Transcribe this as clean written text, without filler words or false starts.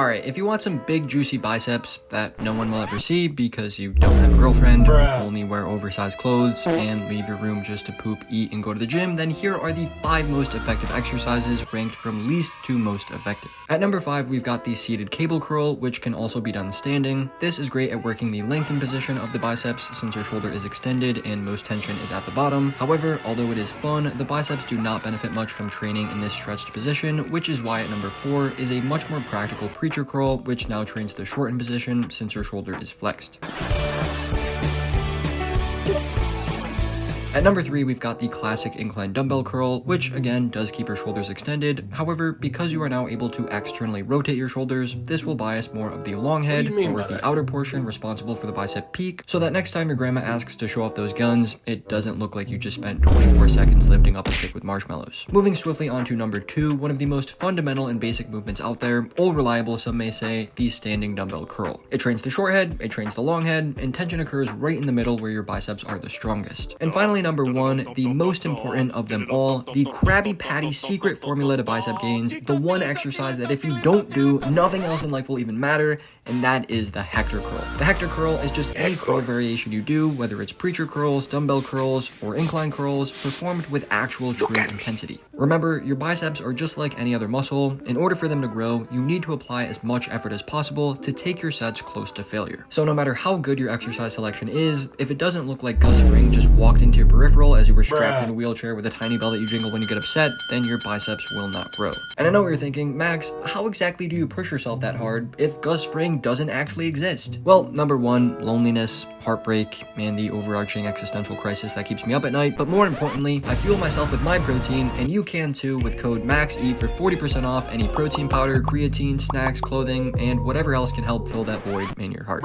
Alright, if you want some big juicy biceps that no one will ever see because you don't have a girlfriend, only wear oversized clothes, and leave your room just to poop, eat, and go to the gym, then here are the 5 most effective exercises ranked from least to most effective. At number 5, we've got the seated cable curl, which can also be done standing. This is great at working the lengthened position of the biceps since your shoulder is extended and most tension is at the bottom. However, although it is fun, the biceps do not benefit much from training in this stretched position, which is why at number 4 is a much more practical preacher curl, which now trains the shortened position since your shoulder is flexed. At number 3, we've got the classic incline dumbbell curl, which again does keep your shoulders extended. However, because you are now able to externally rotate your shoulders, this will bias more of the long head, or the outer portion responsible for the bicep peak, so that next time your grandma asks to show off those guns, it doesn't look like you just spent 24 seconds lifting up a stick with marshmallows. Moving swiftly on to number 2, one of the most fundamental and basic movements out there, all reliable some may say, the standing dumbbell curl. It trains the short head, it trains the long head, and tension occurs right in the middle where your biceps are the strongest. And finally, number 1, the most important of them all, the Krabby Patty secret formula to bicep gains, the one exercise that if you don't do, nothing else in life will even matter, and that is the Hector curl. The Hector curl is just any curl variation you do, whether it's preacher curls, dumbbell curls, or incline curls, performed with actual true intensity. Remember, your biceps are just like any other muscle. In order for them to grow, you need to apply as much effort as possible to take your sets close to failure. So no matter how good your exercise selection is, if it doesn't look like Gus Fring just walked into your peripheral as you were strapped in a wheelchair with a tiny bell that you jingle when you get upset, then your biceps will not grow. And I know what you're thinking, Max, how exactly do you push yourself that hard if Gus Fring doesn't actually exist? Well, number 1, loneliness, heartbreak, and the overarching existential crisis that keeps me up at night. But more importantly, I fuel myself with my protein, and you can too with code MAXE for 40% off any protein powder, creatine, snacks, clothing, and whatever else can help fill that void in your heart.